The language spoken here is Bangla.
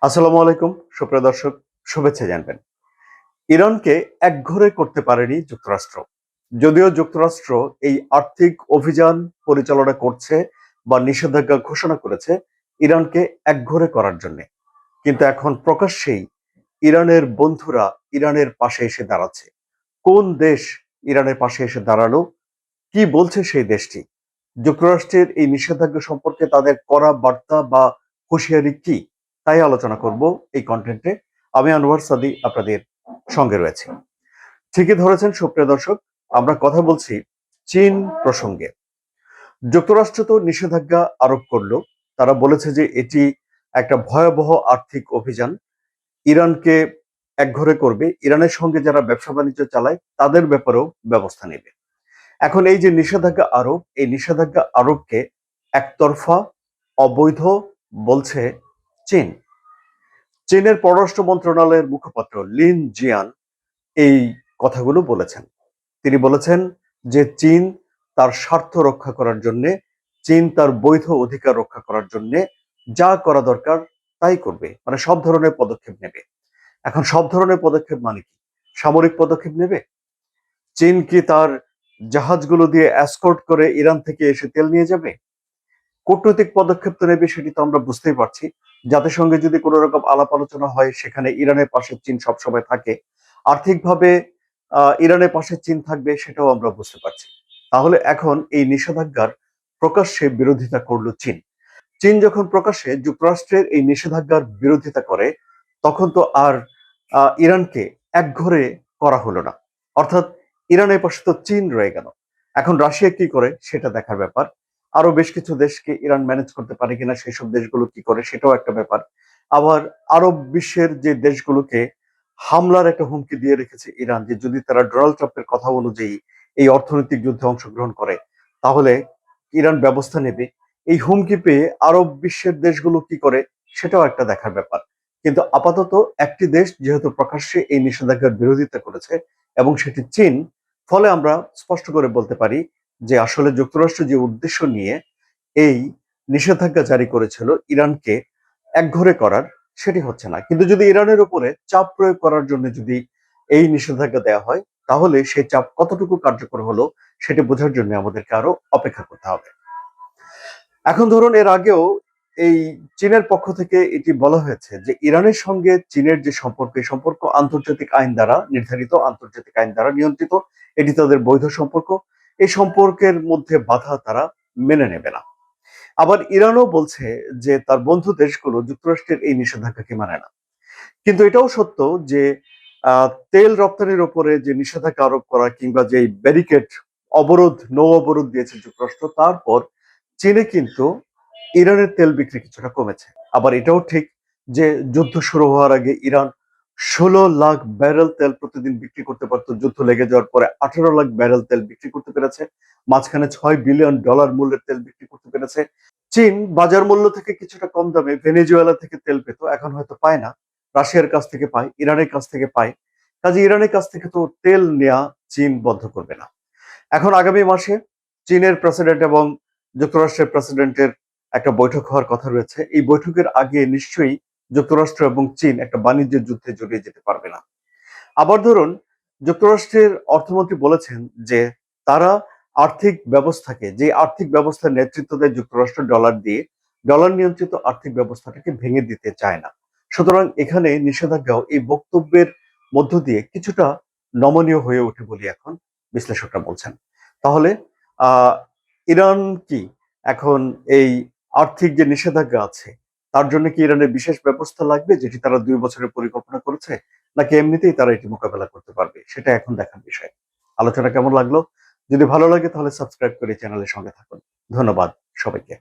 আসসালামু আলাইকুম সুপ্রিয় দর্শক, শুভেচ্ছা জানবেন। ইরানকে একঘরে করতে পারেনি যুক্তরাষ্ট্র। যদিও যুক্তরাষ্ট্র এই আর্থিক অভিযান পরিচালনা করছে বা নিষেধাজ্ঞা ঘোষণা করেছে ইরানকে একঘরে করার জন্য, কিন্তু এখন প্রকাশ্যেই ইরানের বন্ধুরা ইরানের পাশে এসে দাঁড়াচ্ছে। কোন দেশ ইরানের পাশে এসে দাঁড়ালো, কি বলছে সেই দেশটি, যুক্তরাষ্ট্রের এই নিষেধাজ্ঞা সম্পর্কে তাদের কড়া বার্তা বা হুঁশিয়ারি কি, তাই আলোচনা করব এই কন্টেন্টে। আমি আনোয়ার সাদি আপনাদের সঙ্গে রয়েছে। ঠিকই ধরেছেন সুপ্রিয় দর্শক, আমরা কথা বলছি চীন প্রসঙ্গে। যুক্তরাষ্ট্র তো নিষেধাজ্ঞা আরোপ করলো। তারা বলেছে যে এটি একটা ভয়াবহ আর্থিক অভিযান, ইরানকে একঘরে করবে, ইরানের সঙ্গে যারা ব্যবসা বাণিজ্য চালায় তাদের ব্যাপারেও ব্যবস্থা নেবে। এখন এই যে নিষেধাজ্ঞা আরোপ, এই নিষেধাজ্ঞা আরোপকে একতরফা, অবৈধ বলছে চীন। চীনের পররাষ্ট্র মন্ত্রণালয়ের মুখপাত্র লিন জিয়ান এই কথাগুলো বলেছেন। তিনি বলেছেন যে চীন তার স্বার্থ রক্ষা করার জন্য, চীন তার বৈধ অধিকার রক্ষা করার জন্য যা করা দরকার তাই করবে, মানে সব ধরনের পদক্ষেপ নেবে। এখন সব ধরনের পদক্ষেপ মানে কি? সামরিক পদক্ষেপ নেবে? চীন কি তার জাহাজগুলো দিয়ে এসকর্ট করে ইরান থেকে এসে তেল নিয়ে যাবে? কূটনৈতিক পদক্ষেপ তো নেবে, সেটি তো আমরা বুঝতেই পারছি। জাতিসংঘে যদি কোনো রকম আলাপ আলোচনা হয়, সেখানে ইরানের পাশে চীন সবসময় থাকে। আর্থিকভাবে ইরানের পাশে চীন থাকবে, সেটাও আমরা বুঝতে পারছি। তাহলে এখন এই নিষেধাজ্ঞার প্রকাশ্যে বিরোধিতা করলো চীন। চীন যখন প্রকাশ্যে যুক্তরাষ্ট্রের এই নিষেধাজ্ঞার বিরোধিতা করে, তখন তো আর ইরানকে একঘরে করা হলো না। অর্থাৎ ইরানের পাশে তো চীন রয়ে গেল। এখন রাশিয়া কি করে সেটা দেখার ব্যাপার। আরো বেশ কিছু দেশকে ইরান ম্যানেজ করতে পারে কিনা, সেসব দেশগুলো কি করে সেটাও একটা ব্যাপার। আবার আরব বিশ্বের যে দেশগুলোকে হামলার একটা হুমকি দিয়ে রেখেছে ইরান, যে যদি তারা ডোনাল্ড ট্রাম্পের কথা অনুযায়ী এই অর্থনৈতিক যুদ্ধে অংশগ্রহণ করে, তাহলে ইরান ব্যবস্থা নেবে। এই হুমকি পেয়ে আরব বিশ্বের দেশগুলো কি করে সেটাও একটা দেখার ব্যাপার। কিন্তু আপাতত একটি দেশ যেহেতু প্রকাশ্যে এই নিষেধাজ্ঞার বিরোধিতা করেছে, এবং সেটি চীন, ফলে আমরা স্পষ্ট করে বলতে পারি যে আসলে যুক্তরাষ্ট্র যে উদ্দেশ্য নিয়ে এই নিষেধাজ্ঞা জারি করেছিল ইরানকে একঘরে করার, সেটি হচ্ছে না। কিন্তু যদি ইরানের উপরে চাপ প্রয়োগ করার জন্য যদি এই নিষেধাজ্ঞা দেওয়া হয়, তাহলে সেই চাপ কতটুকু কার্যকর হলো সেটি বোঝার জন্য আমাদেরকে আরো অপেক্ষা করতে হবে। এখন ধরুন, এর আগেও এই চীনের পক্ষ থেকে এটি বলা হয়েছে যে ইরানের সঙ্গে চীনের যে সম্পর্ক, এই সম্পর্ক আন্তর্জাতিক আইন দ্বারা নির্ধারিত, আন্তর্জাতিক আইন দ্বারা নিয়ন্ত্রিত, এটি তাদের বৈধ সম্পর্ক। এই সম্পর্কের মধ্যে বাধা তারা মেনে নেবে না। আবার ইরানও বলছে যে তার বন্ধু দেশগুলো যুক্তরাষ্ট্রের এই নিষেধাজ্ঞাকে মানে না। কিন্তু এটাও সত্য যে তেল রপ্তানির উপরে যে নিষেধাজ্ঞা আরোপ করা কিংবা যে ব্যারিকেড, অবরোধ, নৌ অবরোধ দিয়েছে যুক্তরাষ্ট্র, তারপর চীনে কিন্তু ইরানের তেল বিক্রি কিছুটা কমেছে। আবার এটাও ঠিক যে যুদ্ধ শুরু হওয়ার আগে ইরান 16 লাখ ব্যারেল তেল প্রতিদিন বিক্রি করতে পারতো, যুদ্ধ লেগে যাওয়ার পরে 18 লাখ ব্যারেল তেল বিক্রি করতে পেরেছে, মাঝখানে $6 বিলিয়ন মূল্যের তেল বিক্রি করতে পেরেছে। চীন বাজার মূল্য থেকে কিছুটা কম দামে ভেনেজুয়েলা থেকে তেল পেত, এখন হয়তো পায় না। রাশিয়ার কাছ থেকে পায়, ইরানের কাছ থেকে পায়। কাজে ইরানের কাছ থেকে তো তেল নেওয়া চীন বন্ধ করবে না। এখন আগামী মাসে চীনের প্রেসিডেন্ট এবং যুক্তরাষ্ট্রের প্রেসিডেন্টের একটা বৈঠক হওয়ার কথা রয়েছে। এই বৈঠকের আগে নিশ্চয়ই যুক্তরাষ্ট্র এবং চীন একটা বাণিজ্যের যুদ্ধে জড়িয়ে যেতে পারবে না। আবার ধরুন, যুক্তরাষ্ট্রের অর্থমন্ত্রী বলেছেন যে তারা আর্থিক ব্যবস্থাকে, যে আর্থিক ব্যবস্থার নেতৃত্ব দেয় যুক্তরাষ্ট্র ডলার দিয়ে, ডলার নিয়ন্ত্রিত আর্থিক ব্যবস্থাটাকে ভেঙে দিতে চায় না। সুতরাং এখানে নিষেধাজ্ঞাও এই বক্তব্যের মধ্য দিয়ে কিছুটা নমনীয় হয়ে ওঠে বলে এখন বিশ্লেষকরা বলছেন। তাহলে আহ ইরান কি এখন এই আর্থিক যে নিষেধাজ্ঞা আছে তার জন্য কি ইরানের বিশেষ ব্যবস্থা লাগবে, যেটি তারা 2 বছরের পরিকল্পনা করেছে, নাকি এমনিতেই তারা এটি মোকাবেলা করতে পারবে, সেটা এখন দেখার বিষয়। আলোচনা কেমন লাগলো? যদি ভালো লাগে তাহলে সাবস্ক্রাইব করে চ্যানেলের সঙ্গে থাকুন। ধন্যবাদ সবাইকে।